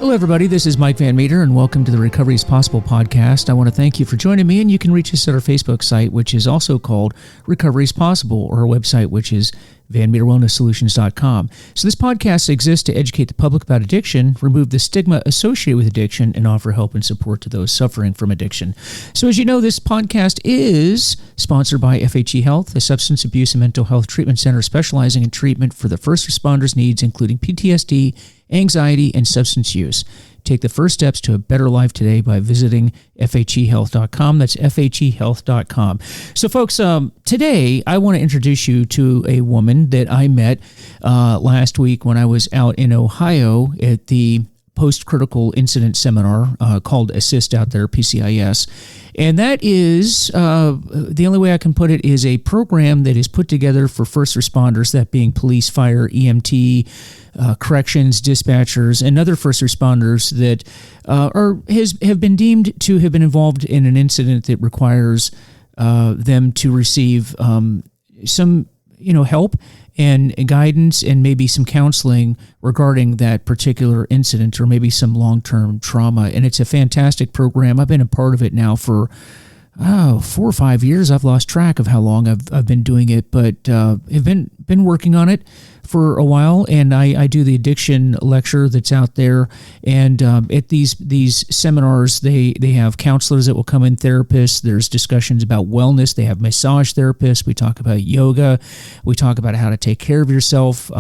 Hello, everybody. This is Mike Van Meter, and welcome to the Recovery is Possible podcast. I want to thank you for joining me, and you can reach us at our Facebook site, which is also called Recovery is Possible, or our website, which is VanMeterWellnessSolutions.com. So this podcast exists to educate the public about addiction, remove the stigma associated with addiction, and offer help and support to those suffering from addiction. So as you know, this podcast is sponsored by FHE Health, a substance abuse and mental health treatment center specializing in treatment for the first responders' needs, including PTSD, anxiety, and substance use. Take the first steps to a better life today by visiting FHEHealth.com. That's FHEHealth.com. So, folks, today I want to introduce you to a woman that I met last week when I was out in Ohio at the post-critical incident seminar called ASSIST out there, PCIS. And that is, the only way I can put it, is a program that is put together for first responders, that being police, fire, EMT, corrections, dispatchers, and other first responders that have been deemed to have been involved in an incident that requires them to receive some, help and guidance and maybe some counseling regarding that particular incident or maybe some long-term trauma. And it's a fantastic program. I've been a part of it now for 4 or 5 years. I've lost track of how long I've been doing it, but I've been working on it for a while, and I do the addiction lecture that's out there. And at these seminars, they have counselors that will come in, therapists. There's discussions about wellness. They have massage therapists. We talk about yoga. We talk about how to take care of yourself.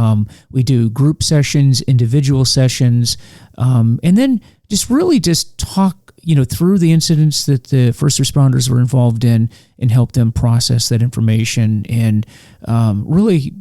We do group sessions, individual sessions, and then just talk through the incidents that the first responders were involved in and help them process that information and really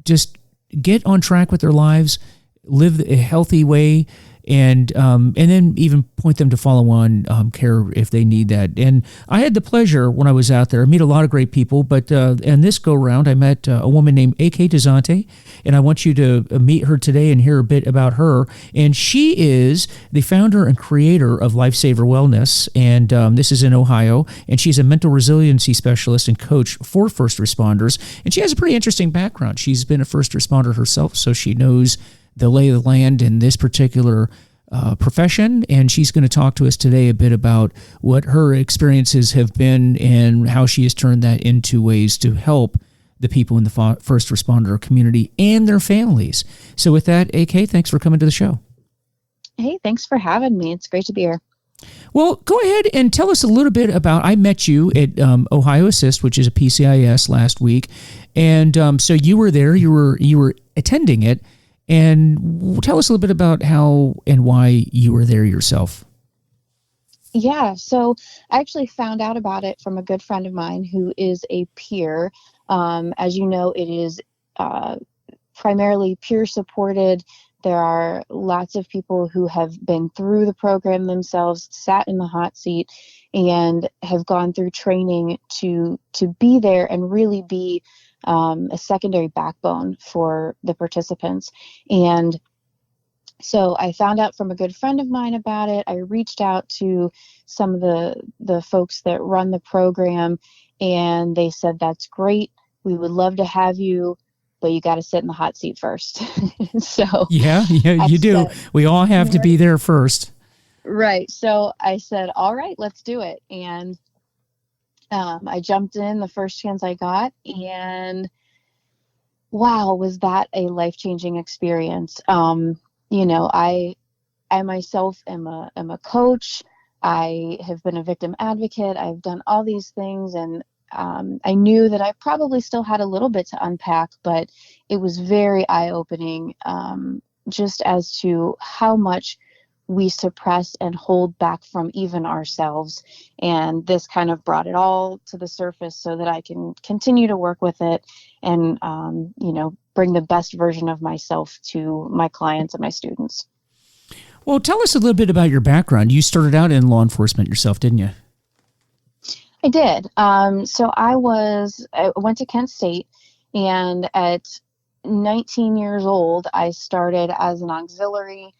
just get on track with their lives, live a healthy way, and then even point them to follow on care if they need that. And I had the pleasure when I was out there, I meet a lot of great people, but in this go-round, I met a woman named Dozanti, and I want you to meet her today and hear a bit about her. And she is the founder and creator of Lifesaver Wellness, and this is in Ohio, and she's a mental resiliency specialist and coach for first responders. And she has a pretty interesting background. She's been a first responder herself, so she knows the lay of the land in this particular profession, and she's going to talk to us today a bit about what her experiences have been and how she has turned that into ways to help the people in the first responder community and their families. So with that, AK, thanks for coming to the show. Hey, thanks for having me. It's great to be here. Well, go ahead and tell us a little bit about, I met you at Ohio Assist, which is a PCIS, last week, and so you were there, you were attending it. And tell us a little bit about how and why you were there yourself. Yeah, so I actually found out about it from a good friend of mine who is a peer. As you know, it is primarily peer supported. There are lots of people who have been through the program themselves, sat in the hot seat, and have gone through training to be there and really be a secondary backbone for the participants. And so I found out from a good friend of mine about it. I reached out to some of the folks that run the program, and they said, that's great. We would love to have you, but you got to sit in the hot seat first. So yeah, you do. We all have to be there first. Right. So I said, all right, let's do it. And I jumped in the first chance I got, and wow, was that a life-changing experience. I myself am a coach. I have been a victim advocate. I've done all these things, and I knew that I probably still had a little bit to unpack, but it was very eye-opening, just as to how much we suppress and hold back from even ourselves. And this kind of brought it all to the surface so that I can continue to work with it and, bring the best version of myself to my clients and my students. Well, tell us a little bit about your background. You started out in law enforcement yourself, didn't you? I did. So I went to Kent State, and at 19 years old, I started as an auxiliary,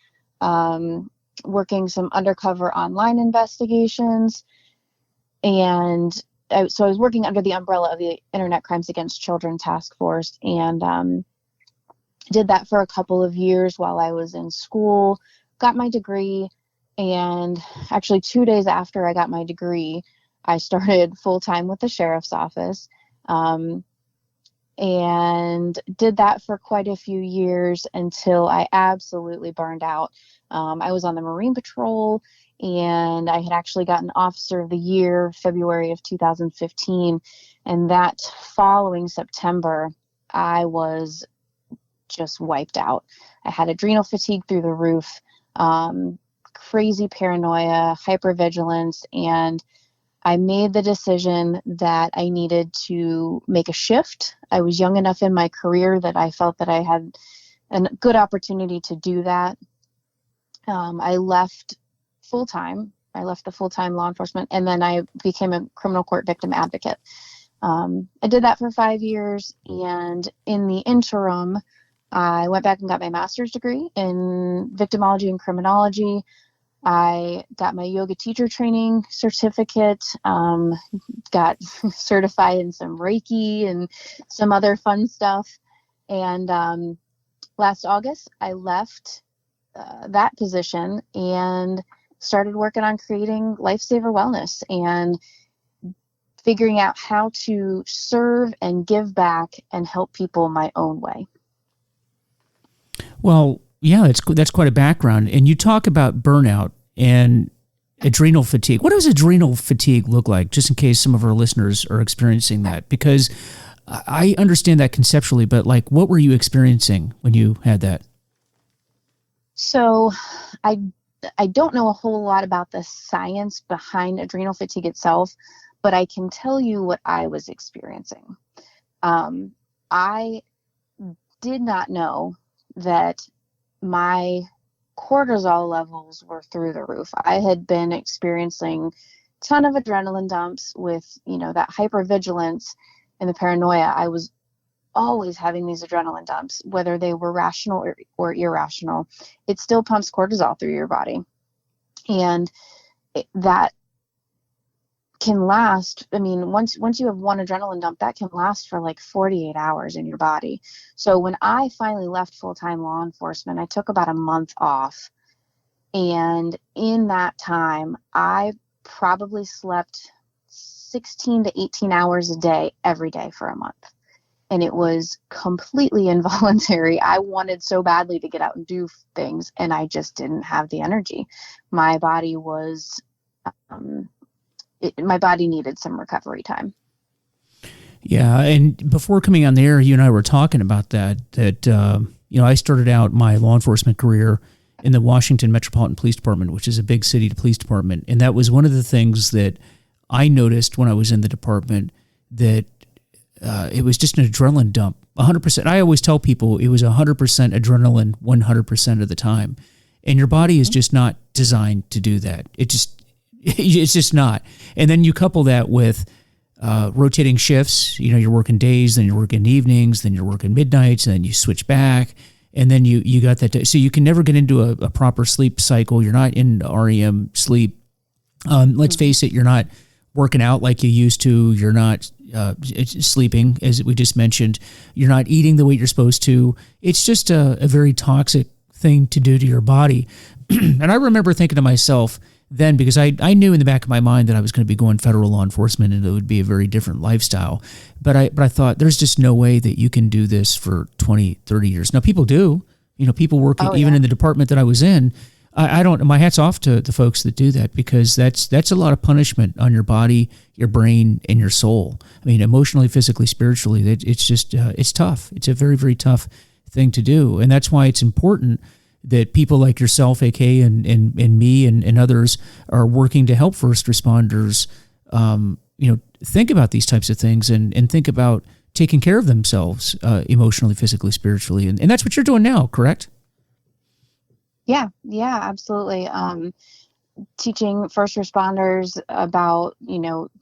working some undercover online investigations. And so I was working under the umbrella of the Internet Crimes Against Children Task Force, and did that for a couple of years while I was in school, got my degree, and actually 2 days after I got my degree, I started full-time with the sheriff's office, and did that for quite a few years until I absolutely burned out. I was on the Marine Patrol, and I had actually gotten Officer of the Year February of 2015, and that following September, I was just wiped out. I had adrenal fatigue through the roof, crazy paranoia, hypervigilance, and I made the decision that I needed to make a shift. I was young enough in my career that I felt that I had a good opportunity to do that. I left full-time. I left the full-time law enforcement, and then I became a criminal court victim advocate. I did that for 5 years, and in the interim, I went back and got my master's degree in victimology and criminology. I got my yoga teacher training certificate, got certified in some Reiki and some other fun stuff. And last August, I left that position and started working on creating Lifesaver Wellness and figuring out how to serve and give back and help people my own way. Well, yeah, that's quite a background. And you talk about burnout and adrenal fatigue. What does adrenal fatigue look like, just in case some of our listeners are experiencing that? Because I understand that conceptually, but like, what were you experiencing when you had that? So I don't know a whole lot about the science behind adrenal fatigue itself, but I can tell you what I was experiencing. I did not know that my cortisol levels were through the roof. I had been experiencing a ton of adrenaline dumps with, that hypervigilance and the paranoia. I was always having these adrenaline dumps, whether they were rational or irrational. It still pumps cortisol through your body. And that can last. I mean, once you have one adrenaline dump, that can last for like 48 hours in your body. So when I finally left full-time law enforcement, I took about a month off. And in that time, I probably slept 16 to 18 hours a day, every day for a month. And it was completely involuntary. I wanted so badly to get out and do things, and I just didn't have the energy. My body was, my body needed some recovery time. Yeah, and before coming on the air, you and I were talking about that I started out my law enforcement career in the Washington Metropolitan Police Department, which is a big city police department. And that was one of the things that I noticed when I was in the department, that it was just an adrenaline dump, 100%. I always tell people it was 100% adrenaline 100% of the time. And your body is just not designed to do that. It's just not. And then you couple that with rotating shifts. You're working days, then you're working evenings, then you're working midnights, and then you switch back. And then you got that. So you can never get into a proper sleep cycle. You're not in REM sleep. Let's face it, you're not working out like you used to. You're not sleeping, as we just mentioned. You're not eating the way you're supposed to. It's just a very toxic thing to do to your body. And I remember thinking to myself then, because I knew in the back of my mind that I was going to be going federal law enforcement and it would be a very different lifestyle. But I thought there's just no way that you can do this for 20, 30 years. Now, people do. People work even in the department that I was in. I don't. My hat's off to the folks that do that, because that's a lot of punishment on your body, your brain, and your soul. I mean, emotionally, physically, spiritually, it's just it's tough. It's a very, very tough thing to do, and that's why it's important that people like yourself, AK, and me, and others are working to help first responders. Think about these types of things and think about taking care of themselves emotionally, physically, spiritually, and that's what you're doing now, correct? Yeah, absolutely. Teaching first responders about,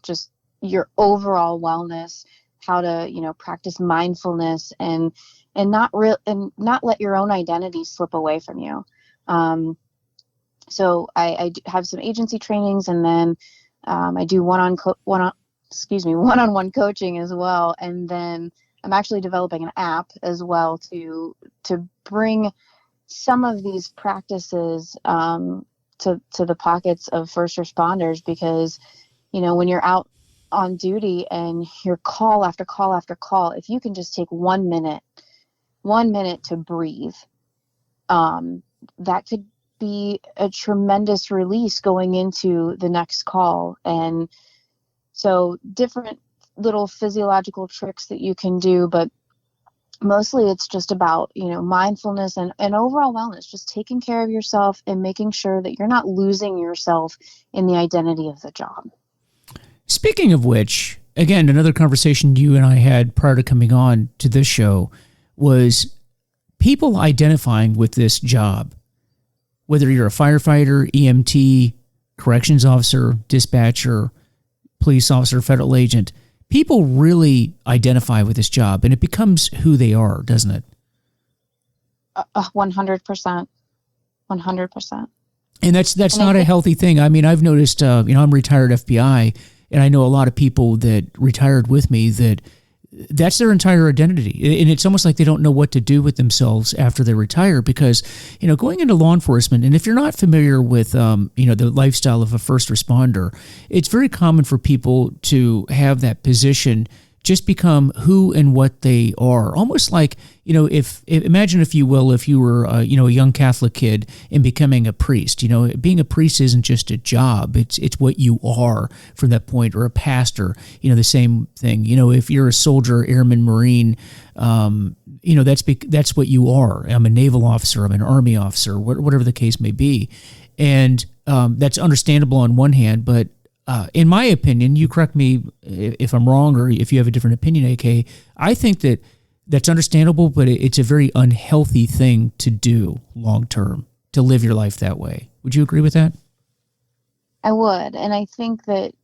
just your overall wellness, how to, practice mindfulness and not let your own identity slip away from you. So I have some agency trainings, and then I do one-on-one coaching as well. And then I'm actually developing an app as well to bring some of these practices to the pockets of first responders, because, when you're out on duty and you're call after call after call, if you can just take 1 minute to breathe, that could be a tremendous release going into the next call. And so different little physiological tricks that you can do, but mostly it's just about, mindfulness and overall wellness, just taking care of yourself and making sure that you're not losing yourself in the identity of the job. Speaking of which, again, another conversation you and I had prior to coming on to this show was people identifying with this job, whether you're a firefighter, EMT, corrections officer, dispatcher, police officer, federal agent. People really identify with this job, and it becomes who they are, doesn't it? 100%. 100%. And that's not a healthy thing. I mean, I've noticed, I'm retired FBI, and I know a lot of people that retired with me that's their entire identity. And it's almost like they don't know what to do with themselves after they retire because, going into law enforcement, and if you're not familiar with, the lifestyle of a first responder, it's very common for people to have that position just become who and what they are. Almost like, imagine, if you will, if you were, a young Catholic kid and becoming a priest. Being a priest isn't just a job. It's what you are from that point, or a pastor, the same thing. If you're a soldier, airman, Marine, that's what you are. I'm a naval officer, I'm an Army officer, whatever the case may be. And that's understandable on one hand, but in my opinion, you correct me if I'm wrong or if you have a different opinion, AK, I think that's understandable, but it's a very unhealthy thing to do long term, to live your life that way. Would you agree with that? I would. And I think that,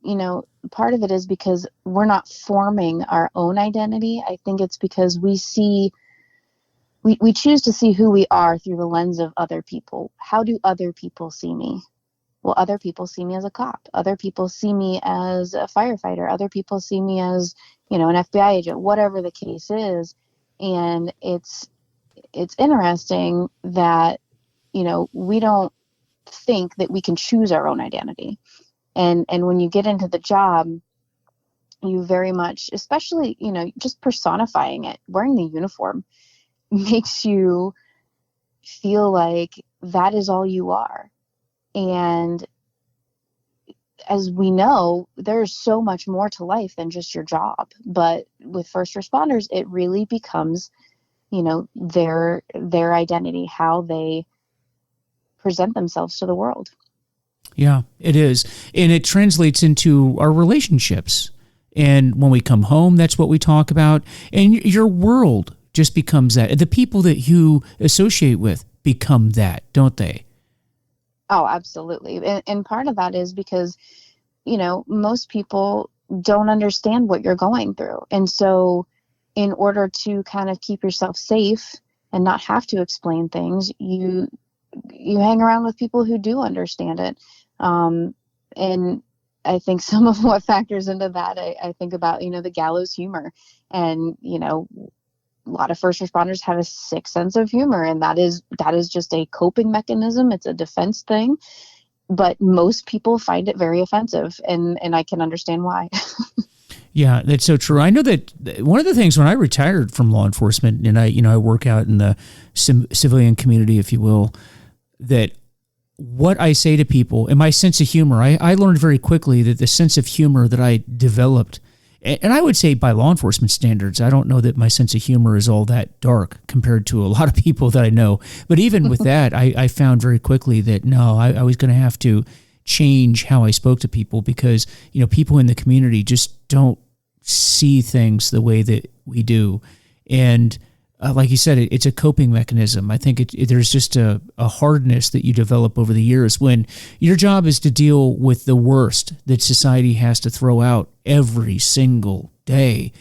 part of it is because we're not forming our own identity. I think it's because we choose to see who we are through the lens of other people. How do other people see me? Well, other people see me as a cop. Other people see me as a firefighter. Other people see me as, an FBI agent, whatever the case is. And it's interesting that, we don't think that we can choose our own identity. And when you get into the job, you very much, especially, just personifying it, wearing the uniform makes you feel like that is all you are. And as we know, there's so much more to life than just your job. But with first responders, it really becomes, their identity, how they present themselves to the world. Yeah, it is. And it translates into our relationships. And when we come home, that's what we talk about. And your world just becomes that. The people that you associate with become that, don't they? Oh, absolutely. And part of that is because, most people don't understand what you're going through. And so in order to kind of keep yourself safe and not have to explain things, you hang around with people who do understand it. And I think some of what factors into that, I think about, the gallows humor. And, a lot of first responders have a sick sense of humor, and that is just a coping mechanism. It's a defense thing, but most people find it very offensive, and I can understand why. Yeah, that's so true. I know that one of the things when I retired from law enforcement, and I work out in the civilian community, if you will, that what I say to people and my sense of humor, I learned very quickly that the sense of humor that I developed, and I would say by law enforcement standards, I don't know that my sense of humor is all that dark compared to a lot of people that I know. But even with that, I found very quickly that no, I was going to have to change how I spoke to people because, people in the community just don't see things the way that we do. And like you said, it's a coping mechanism. I think there's just a hardness that you develop over the years when your job is to deal with the worst that society has to throw out every single day.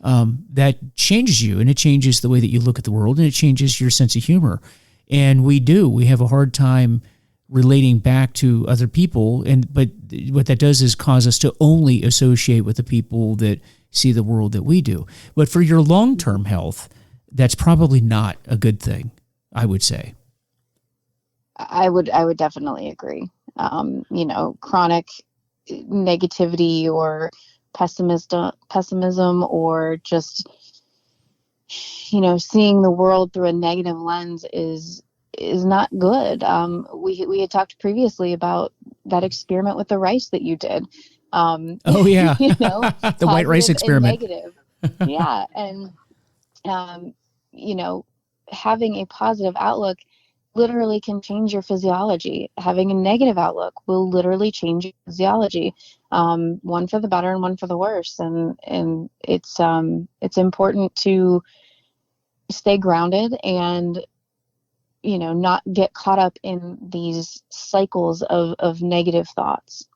That changes you, and it changes the way that you look at the world, and it changes your sense of humor. And we have a hard time relating back to other people, but what that does is cause us to only associate with the people that see the world that we do. But for your long-term health, that's probably not a good thing, I would say. I would definitely agree. Chronic negativity or pessimism, or just, seeing the world through a negative lens is not good. We had talked previously about that experiment with the rice that you did. Oh yeah. The white rice Positive and experiment. negative. Yeah. And, um, you know, having a positive outlook literally can change your physiology. Having a negative outlook will literally change your physiology, one for the better and one for the worse. And it's important to stay grounded and, not get caught up in these cycles of negative thoughts.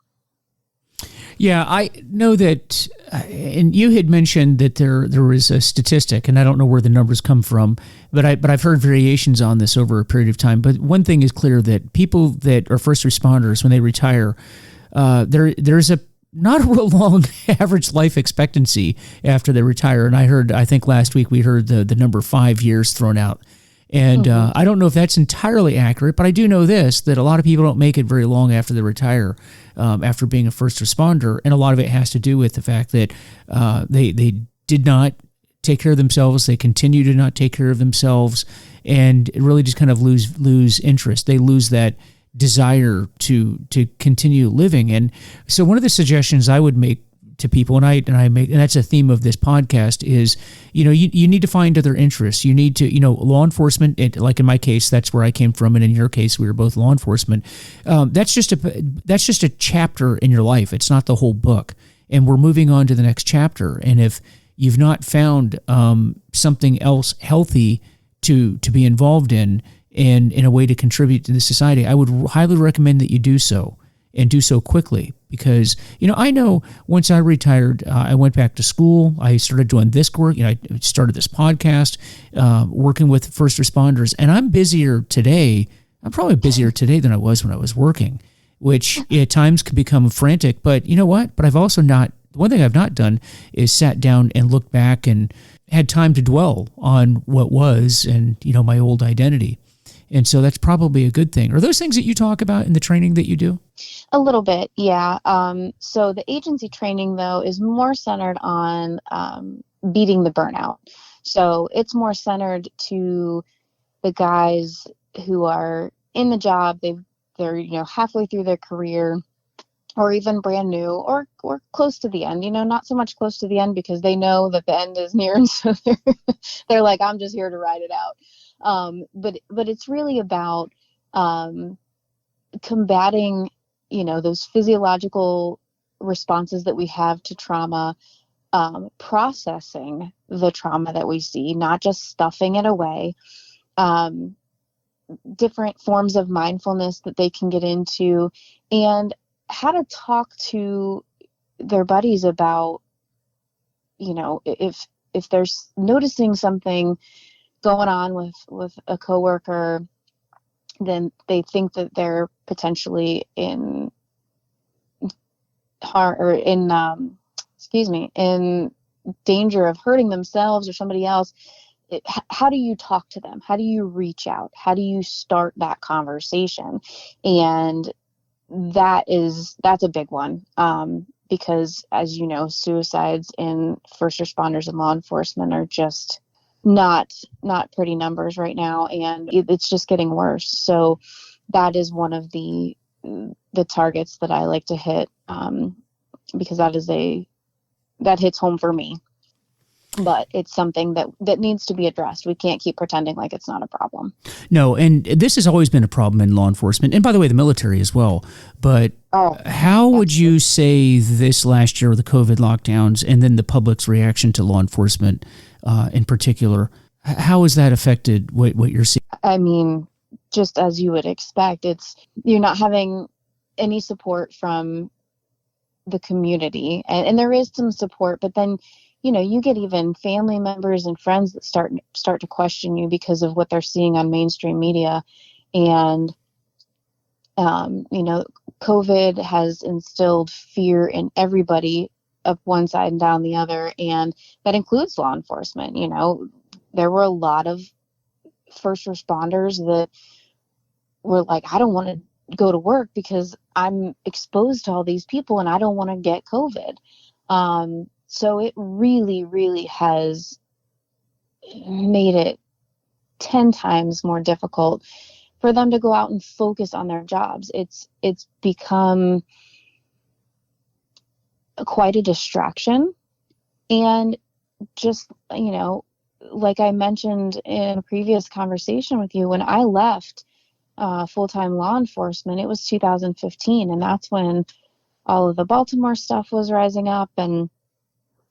Yeah, I know that, and you had mentioned that there was a statistic, and I don't know where the numbers come from, but I've heard variations on this over a period of time. But one thing is clear, that people that are first responders, when they retire, there's a not a real long average life expectancy after they retire. And I think last week we heard the number 5 years thrown out. And I don't know if that's entirely accurate, but I do know this, that a lot of people don't make it very long after they retire, after being a first responder. And a lot of it has to do with the fact that they did not take care of themselves. They continue to not take care of themselves, and really just kind of lose interest. They lose that desire to continue living. And so one of the suggestions I would make to people, and I make, and that's a theme of this podcast, is, you need to find other interests. You need to, law enforcement, like in my case, that's where I came from, and in your case, we were both law enforcement. That's just a chapter in your life. It's not the whole book. And we're moving on to the next chapter. And if you've not found something else healthy to be involved in a way to contribute to the society, I would highly recommend that you do so, and do so quickly. Because, I know once I retired, I went back to school. I started doing this work. I started this podcast, working with first responders. And I'm busier today. I'm probably busier today than I was when I was working, which at times can become frantic. But you know what? But I've also not, one thing I've not done is sat down and looked back and had time to dwell on what was, and, my old identity. And so that's probably a good thing. Are those things that you talk about in the training that you do? A little bit, yeah. So the agency training, though, is more centered on beating the burnout. So it's more centered to the guys who are in the job. They're halfway through their career, or even brand new, or close to the end. Not so much close to the end, because they know that the end is near, and so they're like, I'm just here to ride it out. But it's really about combating, those physiological responses that we have to trauma, processing the trauma that we see, not just stuffing it away, different forms of mindfulness that they can get into, and how to talk to their buddies about, if they're noticing something going on with a coworker, then they think that they're potentially in harm, or in danger of hurting themselves or somebody else. How do you talk to them? How do you reach out? How do you start that conversation? And that's a big one, because, as you know, suicides in first responders and law enforcement are just not pretty numbers right now, and it's just getting worse. So that is one of the targets that I like to hit, because that hits home for me. But it's something that needs to be addressed. We can't keep pretending like it's not a problem. No, and this has always been a problem in law enforcement, and by the way, the military as well. But how would you say this last year with the COVID lockdowns, and then the public's reaction to law enforcement in particular, how has that affected what you're seeing? I mean, just as you would expect, you're not having any support from the community, and there is some support, but then, you get even family members and friends that start to question you because of what they're seeing on mainstream media. And, COVID has instilled fear in everybody up one side and down the other. And that includes law enforcement. There were a lot of first responders that were like, I don't want to go to work because I'm exposed to all these people and I don't want to get COVID. So it really, really has made it 10 times more difficult for them to go out and focus on their jobs. It's become quite a distraction. And just, like I mentioned in a previous conversation with you, when I left full-time law enforcement, it was 2015, and that's when all of the Baltimore stuff was rising up. And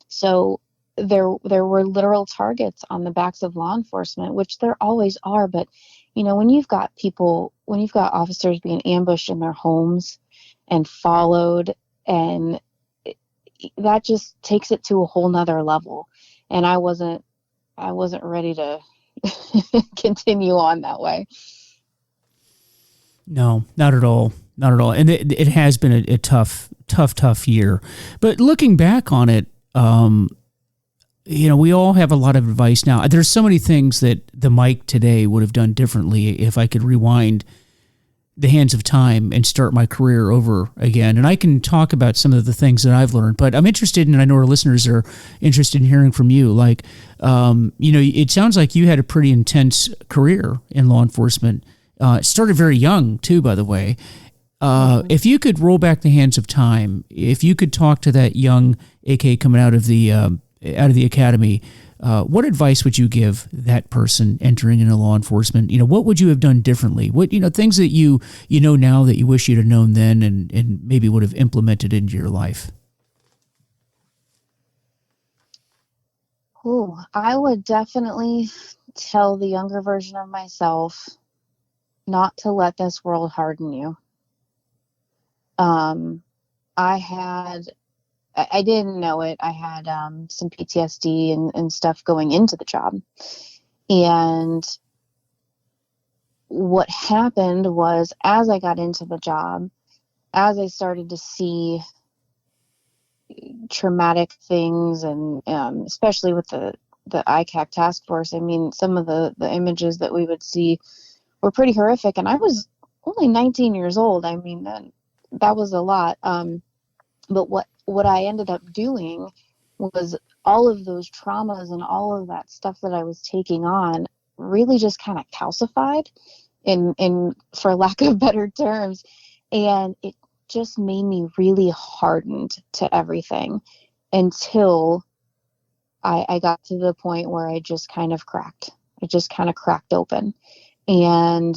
so there were literal targets on the backs of law enforcement, which there always are. But, when you've got officers being ambushed in their homes and followed, and that just takes it to a whole nother level. And I wasn't ready to continue on that way. No, not at all. Not at all. And it has been a tough year. But looking back on it, we all have a lot of advice now. There's so many things that the Mike today would have done differently if I could rewind the hands of time and start my career over again. And I can talk about some of the things that I've learned, but I'm interested, and I know our listeners are interested in hearing from you. Like, it sounds like you had a pretty intense career in law enforcement. It started very young too, by the way. If you could roll back the hands of time, if you could talk to that young AK coming out of the academy, what advice would you give that person entering into law enforcement? What would you have done differently? What, things that you know now that you wish you'd have known then and maybe would have implemented into your life? Oh, I would definitely tell the younger version of myself not to let this world harden you. I didn't know it. I had some PTSD and stuff going into the job. And what happened was, as I got into the job, as I started to see traumatic things, and especially with the ICAC task force, I mean, some of the images that we would see were pretty horrific. And I was only 19 years old. I mean, that was a lot. But what I ended up doing was all of those traumas and all of that stuff that I was taking on really just kind of calcified, in for lack of better terms. And it just made me really hardened to everything until I got to the point where I just kind of cracked. It just kind of cracked open. And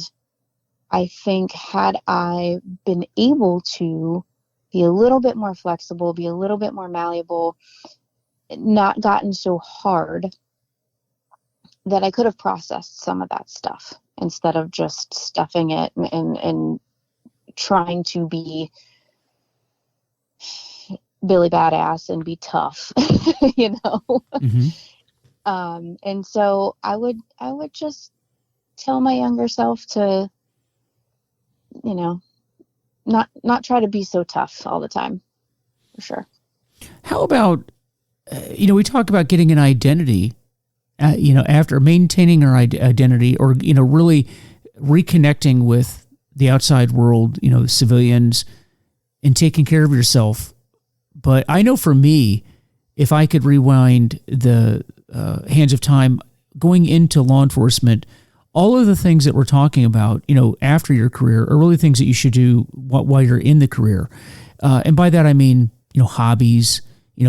I think had I been able to be a little bit more flexible, be a little bit more malleable, not gotten so hard, that I could have processed some of that stuff instead of just stuffing it and trying to be Billy Badass and be tough, Mm-hmm. And so I would just tell my younger self to, not try to be so tough all the time, for sure. How about, we talk about getting an identity, after maintaining our identity, or, really reconnecting with the outside world, civilians, and taking care of yourself. But I know for me, if I could rewind the hands of time going into law enforcement, all of the things that we're talking about, after your career are really things that you should do while you're in the career. And by that, I mean, hobbies,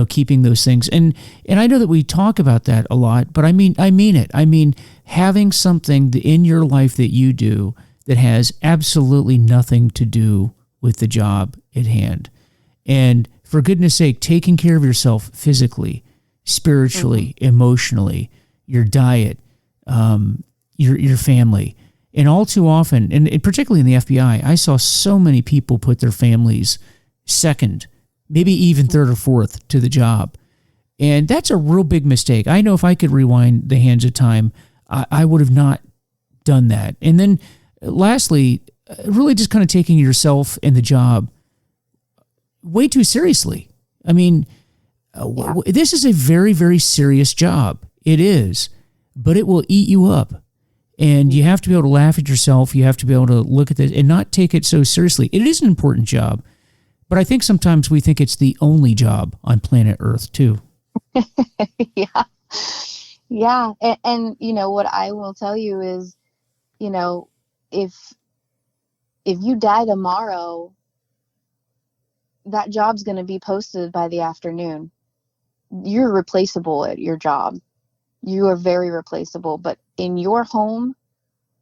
keeping those things. And I know that we talk about that a lot, but I mean it. I mean, having something in your life that you do that has absolutely nothing to do with the job at hand. And for goodness sake, taking care of yourself physically, spiritually, mm-hmm. emotionally, your diet, your family. And all too often, and particularly in the FBI, I saw so many people put their families second, maybe even third or fourth to the job. And that's a real big mistake. I know if I could rewind the hands of time, I would have not done that. And then lastly, really just kind of taking yourself and the job way too seriously. I mean, this is a very, very serious job. It is, but it will eat you up. And you have to be able to laugh at yourself. You have to be able to look at this and not take it so seriously. It is an important job, but I think sometimes we think it's the only job on planet Earth too. Yeah. Yeah. And, what I will tell you is, if you die tomorrow, that job's going to be posted by the afternoon. You're replaceable at your job. You are very replaceable. But in your home,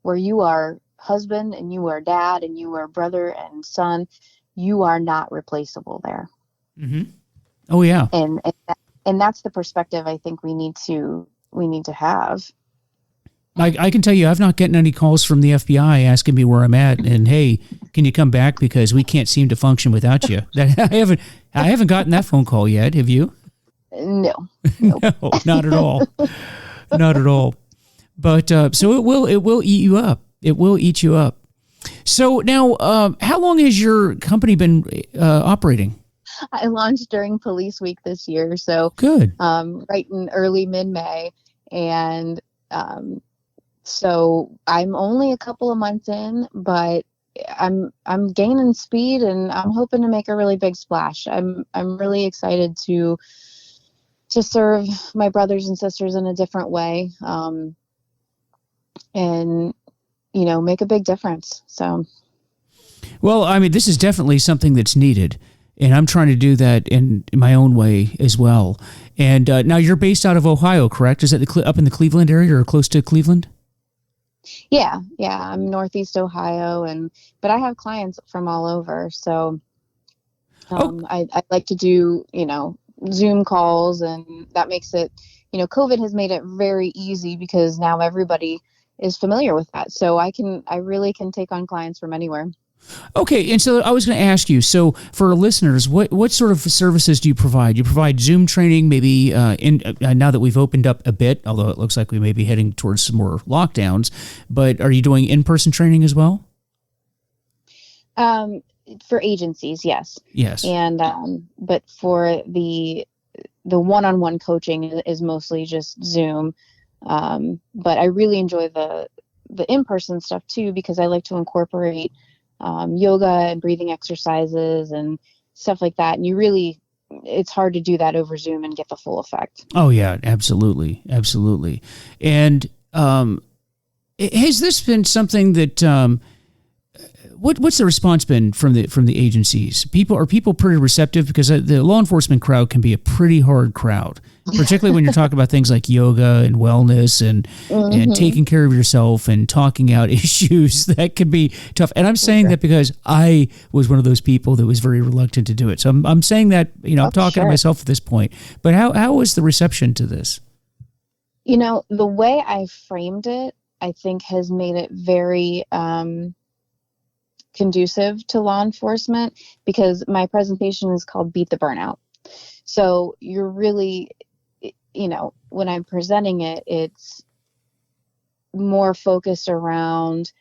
where you are husband and you are dad and you are brother and son, you are not replaceable there. Mm-hmm. Oh yeah. And that's the perspective I think we need to have. I can tell you, I've not gotten any calls from the FBI asking me where I'm at and, hey, can you come back because we can't seem to function without you. I haven't gotten that phone call yet. Have you? No. No, not at all. Not at all. But so it will eat you up. It will eat you up. So now, how long has your company been operating? I launched during Police Week this year, so good. Right in early mid-May, and so I'm only a couple of months in, but I'm gaining speed, and I'm hoping to make a really big splash. I'm really excited to serve my brothers and sisters in a different way, and make a big difference. So, well, I mean, this is definitely something that's needed. And I'm trying to do that in my own way as well. And now you're based out of Ohio, correct? Is that up in the Cleveland area or close to Cleveland? Yeah. I'm Northeast Ohio, but I have clients from all over. So I like to do, Zoom calls, and that makes it, COVID has made it very easy because now everybody is familiar with that. So I really can take on clients from anywhere. Okay, and so I was going to ask you, so for our listeners, what sort of services do you provide? You provide Zoom training, maybe now that we've opened up a bit, although it looks like we may be heading towards some more lockdowns, but are you doing in-person training as well? For agencies, yes. Yes. And but for the one-on-one coaching is mostly just Zoom. But I really enjoy the in-person stuff too, because I like to incorporate yoga and breathing exercises and stuff like that. And it's hard to do that over Zoom and get the full effect. Oh yeah, absolutely. Absolutely. And has this been something that, what's the response been from the agencies? Are people pretty receptive? Because the law enforcement crowd can be a pretty hard crowd, particularly when you're talking about things like yoga and wellness and taking care of yourself and talking out issues. That can be tough. And I'm saying that because I was one of those people that was very reluctant to do it. So I'm saying that, I'm talking to myself at this point. But how was the reception to this? The way I framed it, I think has made it very conducive to law enforcement, because my presentation is called Beat the Burnout. So you're really, when I'm presenting it, it's more focused around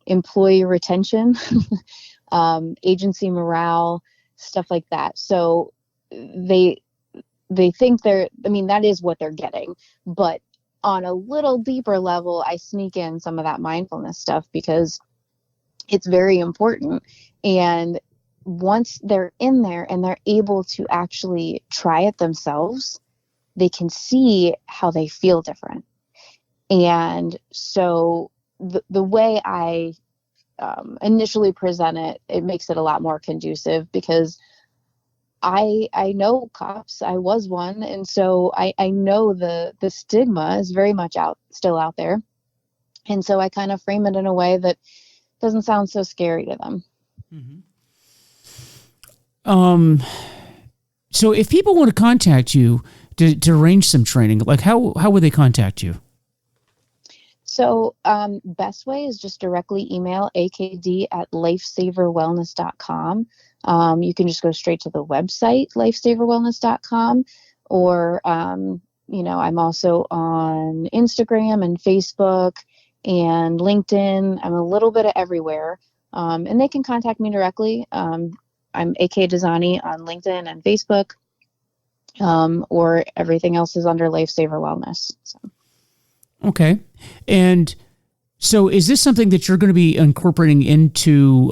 employee retention, agency morale, stuff like that. So they think that is what they're getting. But on a little deeper level, I sneak in some of that mindfulness stuff because it's very important. And once they're in there and they're able to actually try it themselves, they can see how they feel different. And so the way I initially present it, it makes it a lot more conducive, because I know cops. I was one. And so I know the stigma is very much still out there. And so I kind of frame it in a way that doesn't sound so scary to them. Mm-hmm. So if people want to contact you to arrange some training, like how would they contact you? So best way is just directly email akd@lifesaverwellness.com. You can just go straight to the website, lifesaverwellness.com, or, I'm also on Instagram and Facebook and LinkedIn. I'm a little bit of everywhere. And they can contact me directly. I'm AK Dozanti on LinkedIn and Facebook, or everything else is under Lifesaver Wellness. So. Okay. And so is this something that you're going to be incorporating into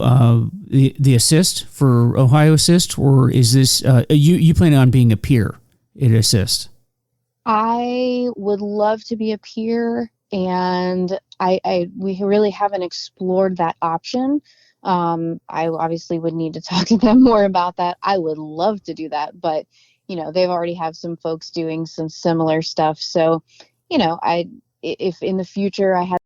the assist for Ohio Assist, or is this you plan on being a peer at Assist? I would love to be a peer, and we really haven't explored that option. I obviously would need to talk to them more about that. I would love to do that, but they've already have some folks doing some similar stuff. So, if in the future I had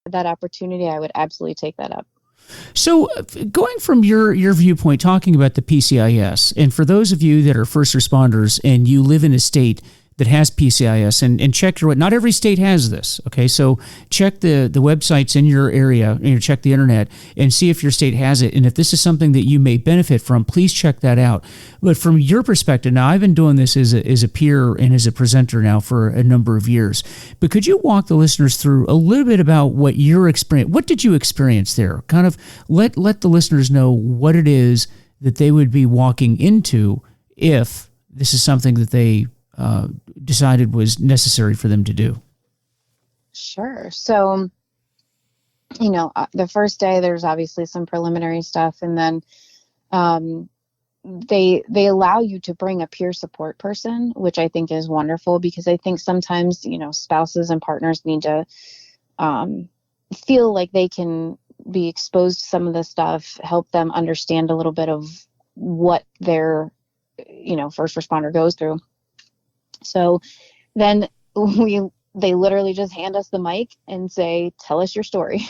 that opportunity, I would absolutely take that up. So going from your viewpoint, talking about the PCIS, and for those of you that are first responders and you live in a state that has PCIS, and check not every state has this, okay? So check the websites in your area, check the internet and see if your state has it. And if this is something that you may benefit from, please check that out. But from your perspective, now I've been doing this as a peer and as a presenter now for a number of years, but could you walk the listeners through a little bit about what your experience, what did you experience there? Kind of let the listeners know what it is that they would be walking into if this is something that they decided was necessary for them to do. Sure. So, the first day there's obviously some preliminary stuff, and then they allow you to bring a peer support person, which I think is wonderful, because I think sometimes spouses and partners need to feel like they can be exposed to some of this stuff, help them understand a little bit of what their first responder goes through. So then they literally just hand us the mic and say, tell us your story.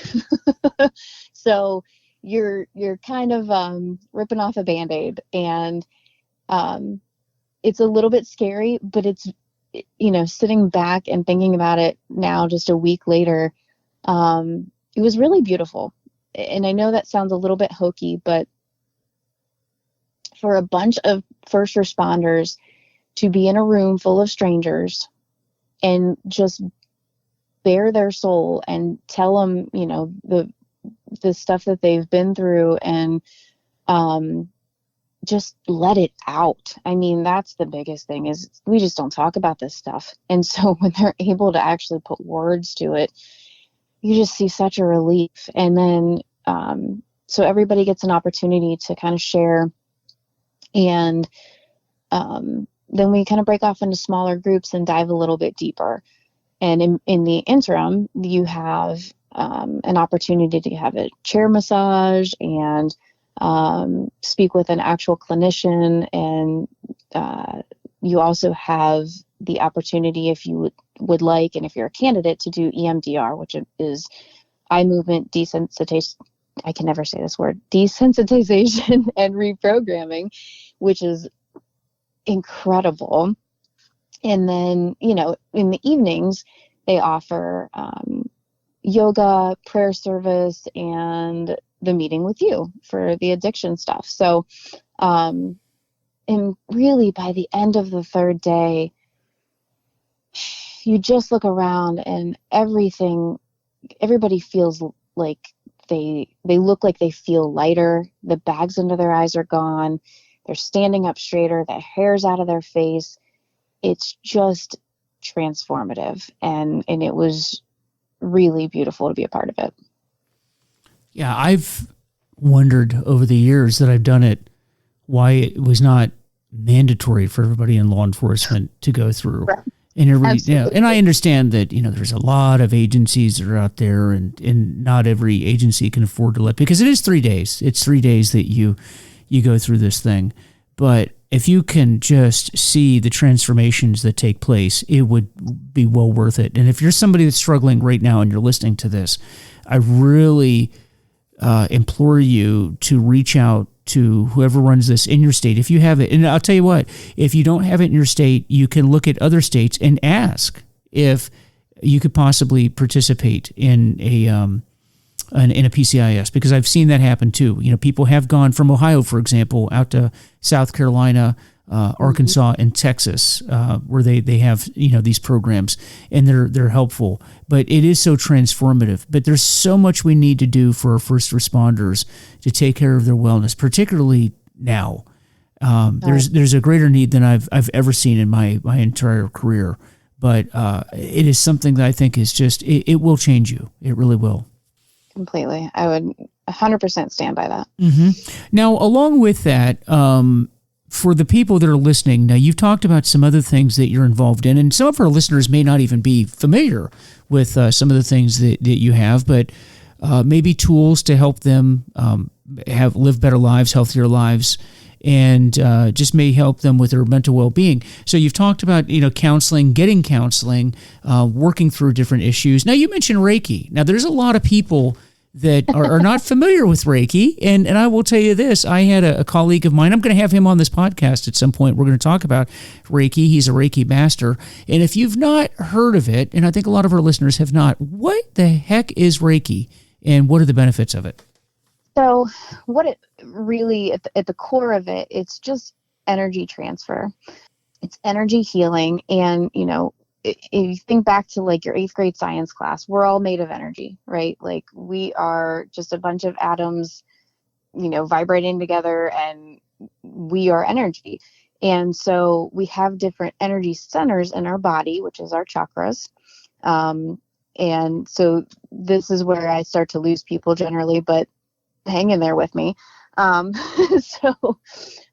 So you're kind of ripping off a Band-Aid, and it's a little bit scary, but it's, sitting back and thinking about it now, just a week later, it was really beautiful. And I know that sounds a little bit hokey, but for a bunch of first responders to be in a room full of strangers and just bare their soul and tell them, the stuff that they've been through, and just let it out. I mean, that's the biggest thing, is we just don't talk about this stuff. And so when they're able to actually put words to it, you just see such a relief. And then, so everybody gets an opportunity to kind of share, and then we kind of break off into smaller groups and dive a little bit deeper. And in the interim, you have an opportunity to have a chair massage and speak with an actual clinician. And you also have the opportunity, if you would like, and if you're a candidate, to do EMDR, which is eye movement desensitization. I can never say this word, desensitization and reprogramming, which is incredible. And then, in the evenings, they offer yoga, prayer service, and the meeting with you for the addiction stuff. So, and really by the end of the third day, you just look around and everybody feels like they look like they feel lighter. The bags under their eyes are gone. They're standing up straighter. The hair's out of their face. It's just transformative. And it was really beautiful to be a part of it. Yeah, I've wondered over the years that I've done it, why it was not mandatory for everybody in law enforcement to go through. Right. And and I understand that, there's a lot of agencies that are out there, and not every agency can afford to let, because it is 3 days. It's 3 days that you go through this thing. But if you can just see the transformations that take place, it would be well worth it. And if you're somebody that's struggling right now and you're listening to this, I really implore you to reach out to whoever runs this in your state, if you have it. And I'll tell you what, if you don't have it in your state, you can look at other states and ask if you could possibly participate in a PCIS, because I've seen that happen too. People have gone from Ohio, for example, out to South Carolina, Arkansas, and Texas, where they have these programs, and they're helpful. But it is so transformative. But there's so much we need to do for our first responders to take care of their wellness, particularly now. There's a greater need than I've ever seen in my entire career. But it is something that I think is just it will change you. It really will. Completely. I would 100% stand by that. Mm-hmm. Now, along with that, for the people that are listening, now you've talked about some other things that you're involved in, and some of our listeners may not even be familiar with some of the things that you have, but maybe tools to help them live better lives, healthier lives, and just may help them with their mental well-being. So you've talked about counseling, getting counseling, working through different issues. Now you mentioned Reiki. Now there's a lot of people that are not familiar with Reiki, and I will tell you this. I had a colleague of mine. I'm going to have him on this podcast at some point. We're going to talk about Reiki. He's a Reiki master, and if you've not heard of it, and I think a lot of our listeners have not, what the heck is Reiki, and what are the benefits of it? So what it really, at the core of it, it's just energy transfer. It's energy healing. And, if you think back to like your 8th grade science class, we're all made of energy, right? Like we are just a bunch of atoms, vibrating together, and we are energy. And so we have different energy centers in our body, which is our chakras. And so this is where I start to lose people generally, but hang in there with me. So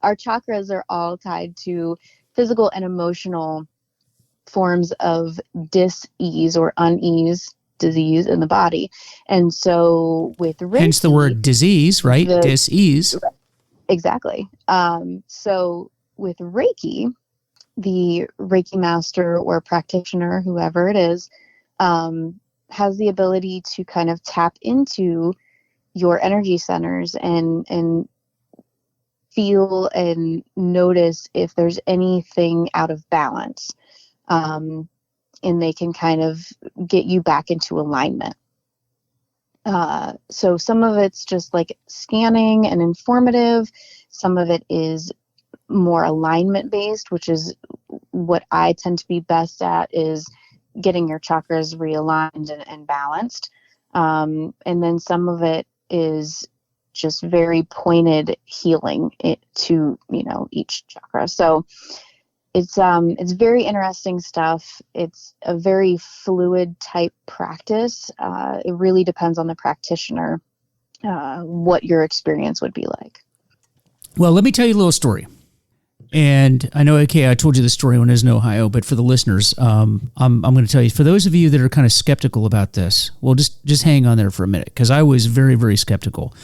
our chakras are all tied to physical and emotional forms of dis-ease or unease, disease in the body. And so with Reiki, hence the word disease, right? Dis-ease. Exactly. So with Reiki, the Reiki master or practitioner, whoever it is, has the ability to kind of tap into your energy centers and feel and notice if there's anything out of balance. And they can kind of get you back into alignment. So some of it's just like scanning and informative. Some of it is more alignment based, which is what I tend to be best at, is getting your chakras realigned and balanced. And then some of it is just very pointed healing to each chakra. So it's very interesting stuff. It's a very fluid type practice. It really depends on the practitioner, what your experience would be like. Well, let me tell you a little story. And I know, okay, I told you the story when I was in Ohio, but for the listeners, I'm going to tell you, for those of you that are kind of skeptical about this, well, just hang on there for a minute, because I was very, very skeptical.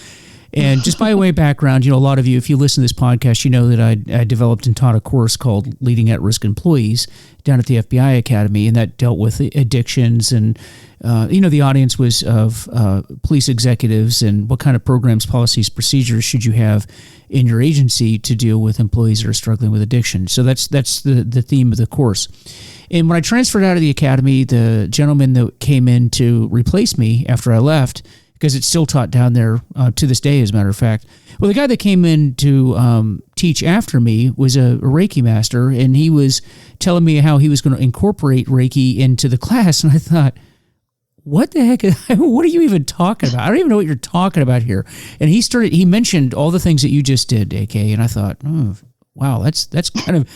And just by way of background, a lot of you, if you listen to this podcast, you know that I developed and taught a course called Leading at-Risk Employees down at the FBI Academy, and that dealt with addictions. And, the audience was of police executives, and what kind of programs, policies, procedures should you have in your agency to deal with employees that are struggling with addiction. So that's the theme of the course. And when I transferred out of the academy, the gentleman that came in to replace me after I left, because it's still taught down there to this day, as a matter of fact. Well, the guy that came in to teach after me was a Reiki master, and he was telling me how he was going to incorporate Reiki into the class. And I thought, what the heck? What are you even talking about? I don't even know what you're talking about here. And he mentioned all the things that you just did, AK, and I thought, oh, wow, that's kind of,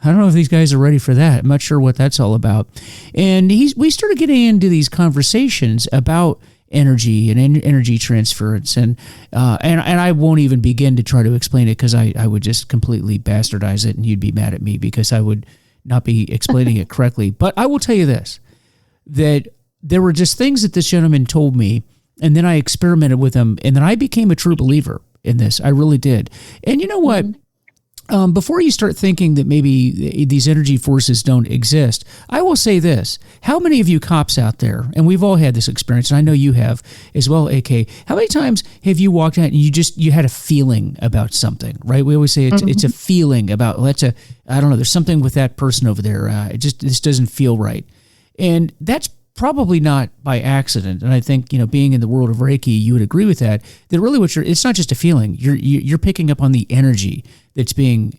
I don't know if these guys are ready for that. I'm not sure what that's all about. And we started getting into these conversations about energy and energy transference, and I won't even begin to try to explain it, because I would just completely bastardize it, and you'd be mad at me because I would not be explaining it correctly. But I will tell you this, that there were just things that this gentleman told me, and then I experimented with them, and then I became a true believer in this. I really did. And you know what? Before you start thinking that maybe these energy forces don't exist, I will say this. How many of you cops out there, and we've all had this experience, and I know you have as well, AK, how many times have you walked out and you had a feeling about something, right? We always say it's a feeling about, I don't know, there's something with that person over there. This doesn't feel right. And that's probably not by accident. And I think, being in the world of Reiki, you would agree with that really it's not just a feeling. You're picking up on the energy that's being,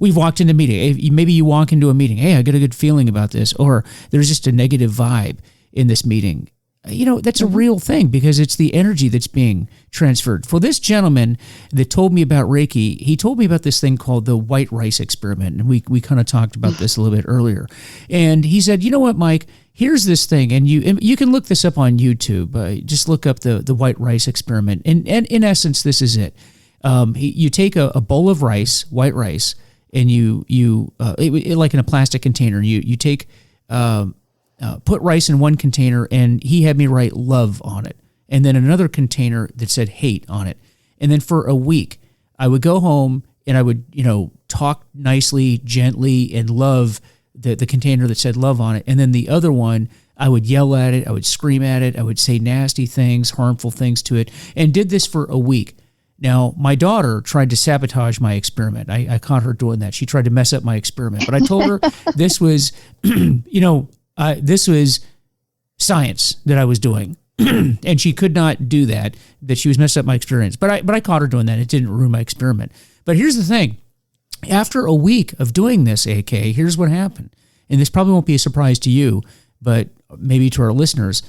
we've walked into a meeting. Maybe you walk into a meeting. Hey, I get a good feeling about this. Or there's just a negative vibe in this meeting. That's a real thing because it's the energy that's being transferred. For this gentleman that told me about Reiki, he told me about this thing called the white rice experiment. And we kind of talked about this a little bit earlier. And he said, you know what, Mike, here's this thing. And you can look this up on YouTube. Just look up the white rice experiment. And in essence, this is it. You take a bowl of rice, white rice, and you like in a plastic container, you take... put rice in one container, and he had me write love on it. And then another container that said hate on it. And then for a week, I would go home and I would, talk nicely, gently, and love the container that said love on it. And then the other one, I would yell at it, I would scream at it, I would say nasty things, harmful things to it, and did this for a week. Now, my daughter tried to sabotage my experiment. I caught her doing that. She tried to mess up my experiment. But I told her this was, this was science that I was doing, and she could not do that she was messing up my experience. But I caught her doing that. It didn't ruin my experiment. But here's the thing. After a week of doing this, AK, here's what happened. And this probably won't be a surprise to you, but maybe to our listeners,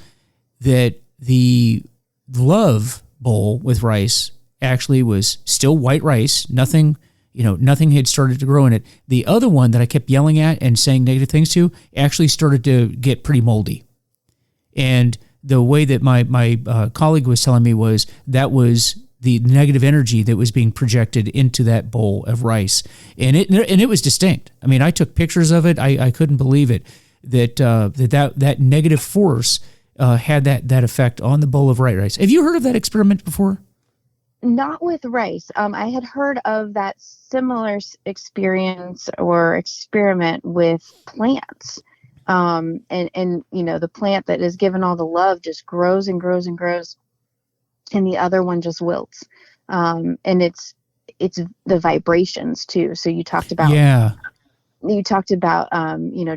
that the love bowl with rice actually was still white rice. Nothing had started to grow in it. The other one that I kept yelling at and saying negative things to actually started to get pretty moldy. And the way that my colleague was telling me was that was the negative energy that was being projected into that bowl of rice. And it was distinct. I mean, I took pictures of it. I couldn't believe it, that negative force had that effect on the bowl of white rice. Have you heard of that experiment before? Not with rice. I had heard of that similar experience or experiment with plants. And the plant that is given all the love just grows and grows and grows, and the other one just wilts. And it's the vibrations too. So you talked about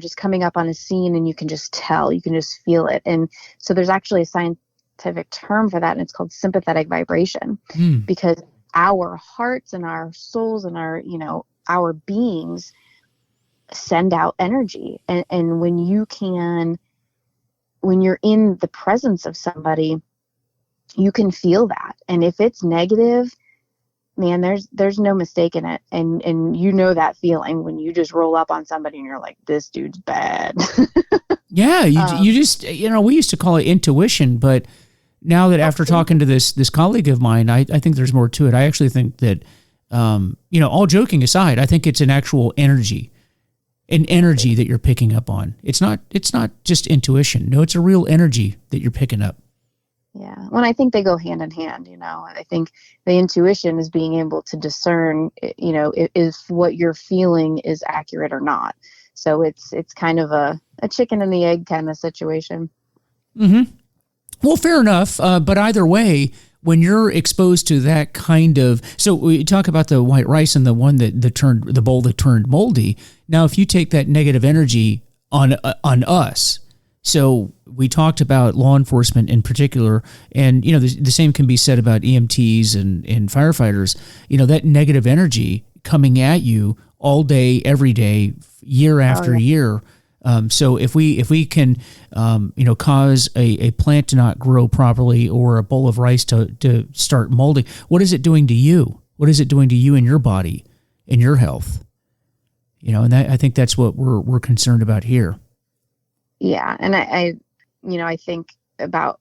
just coming up on a scene, and you can just tell, you can just feel it. And so there's actually a scientific term for that, and it's called sympathetic vibration, because our hearts and our souls and our beings send out energy. And when you're in the presence of somebody, you can feel that. And if it's negative, man, there's no mistaking it. And that feeling when you just roll up on somebody and you're like, this dude's bad. Yeah. You just, we used to call it intuition, but now that after talking to this colleague of mine, I think there's more to it. I actually think that, all joking aside, I think it's an actual energy, that you're picking up on. It's not just intuition. No, it's a real energy that you're picking up. Yeah. Well, I think they go hand in hand, I think the intuition is being able to discern, if what you're feeling is accurate or not. So it's kind of a chicken and the egg kind of situation. Mm-hmm. Well, fair enough. But either way, when you're exposed to that kind of, so we talk about the white rice and the one the bowl that turned moldy. Now, if you take that negative energy on us, so we talked about law enforcement in particular, and the same can be said about EMTs and firefighters. That negative energy coming at you all day, every day, year after year. So if we can, cause a plant to not grow properly or a bowl of rice to start molding, what is it doing to you? What is it doing to you and your body, and your health? And I think that's what we're concerned about here. Yeah, and I think about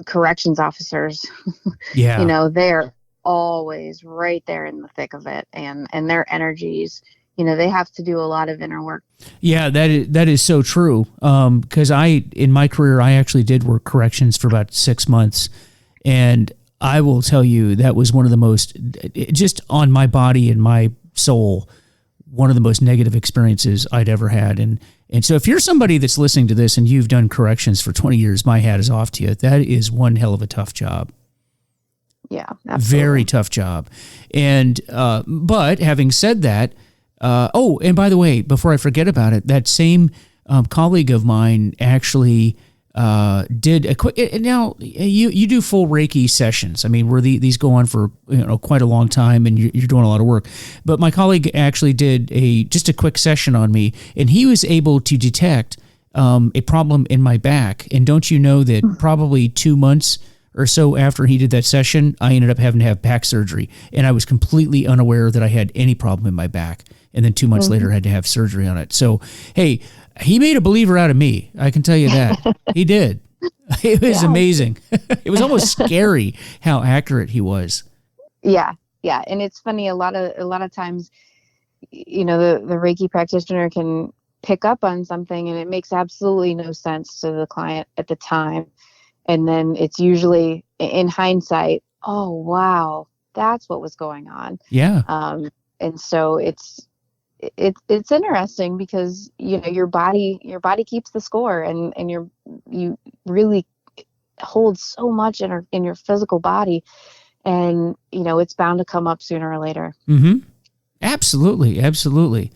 corrections officers. Yeah, they're always right there in the thick of it, and their energies. They have to do a lot of inner work. Yeah, that is so true. Because in my career, I actually did work corrections for about 6 months, and I will tell you that was one of the most, just on my body and my soul one of the most negative experiences I'd ever had. And so if you're somebody that's listening to this and you've done corrections for 20 years, my hat is off to you. That is one hell of a tough job. Yeah, absolutely. Very tough job. And, but having said that, and by the way, before I forget about it, that same colleague of mine actually did a quick. Now you do full Reiki sessions. I mean, where these go on for quite a long time, and you're doing a lot of work. But my colleague actually did just a quick session on me, and he was able to detect a problem in my back. And don't you know that probably 2 months or so after he did that session, I ended up having to have back surgery, and I was completely unaware that I had any problem in my back. And then 2 months later, I had to have surgery on it. So, hey, he made a believer out of me. I can tell you that. He did. It was amazing. It was almost scary how accurate he was. Yeah. Yeah. And it's funny. A lot of times, the Reiki practitioner can pick up on something and it makes absolutely no sense to the client at the time. And then it's usually in hindsight, oh, wow, that's what was going on. Yeah. And so it's interesting because your body keeps the score, and you really hold so much in your physical body, and it's bound to come up sooner or later. Mm-hmm. Absolutely.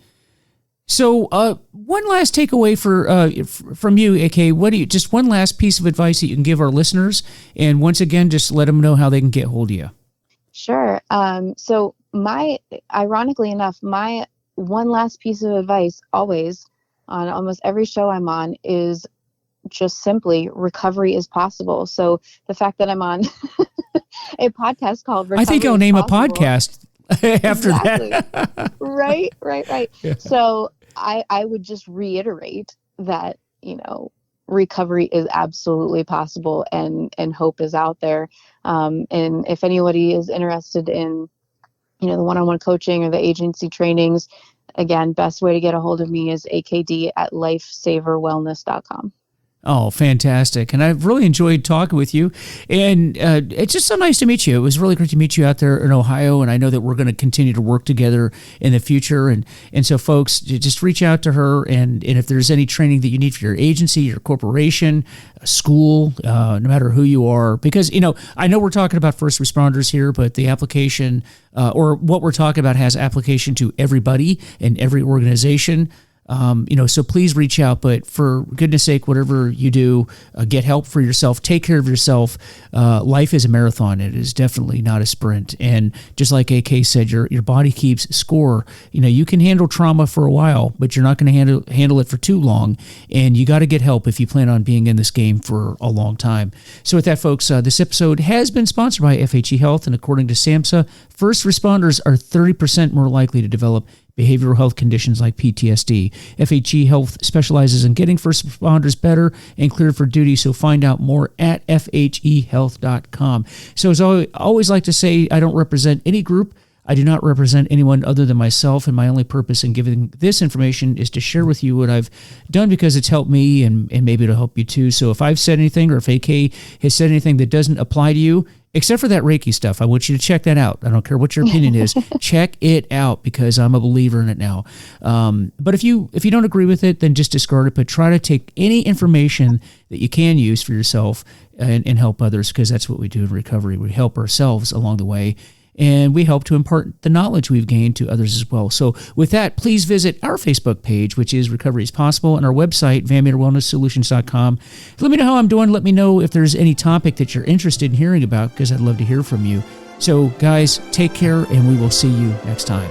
So one last takeaway from you, AK. Just one last piece of advice that you can give our listeners, and once again, just let them know how they can get hold of you. Sure. So ironically enough, my one last piece of advice always on almost every show I'm on is just simply recovery is possible. So the fact that I'm on a podcast called Recovery I think I'll name a podcast after exactly. that. Right. Yeah. So I would just reiterate that, recovery is absolutely possible, and hope is out there. And if anybody is interested in the one-on-one coaching or the agency trainings, again, best way to get a hold of me is akd@lifesaverwellness.com. Oh, fantastic. And I've really enjoyed talking with you. And it's just so nice to meet you. It was really great to meet you out there in Ohio. And I know that we're going to continue to work together in the future. And so, folks, just reach out to her. And if there's any training that you need for your agency, your corporation, school, no matter who you are, because, I know we're talking about first responders here, but the application or what we're talking about has application to everybody and every organization. So please reach out, but for goodness sake, whatever you do, get help for yourself, take care of yourself. Life is a marathon. It is definitely not a sprint. And just like AK said, your body keeps score. You can handle trauma for a while, but you're not going to handle it for too long. And you got to get help if you plan on being in this game for a long time. So with that, folks, this episode has been sponsored by FHE Health. And according to SAMHSA, first responders are 30% more likely to develop behavioral health conditions like PTSD. FHE Health specializes in getting first responders better and cleared for duty, so find out more at fhehealth.com. So as I always like to say, I don't represent any group. I do not represent anyone other than myself, and my only purpose in giving this information is to share with you what I've done because it's helped me and maybe it'll help you too. So if I've said anything or if AK has said anything that doesn't apply to you, except for that Reiki stuff, I want you to check that out. I don't care what your opinion is. Check it out because I'm a believer in it now. But if you don't agree with it, then just discard it. But try to take any information that you can use for yourself and help others, because that's what we do in recovery. We help ourselves along the way, and we help to impart the knowledge we've gained to others as well. So with that, please visit our Facebook page, which is Recovery is Possible, and our website, VanMeterWellnessSolutions.com. Let me know how I'm doing. Let me know if there's any topic that you're interested in hearing about, because I'd love to hear from you. So guys, take care, and we will see you next time.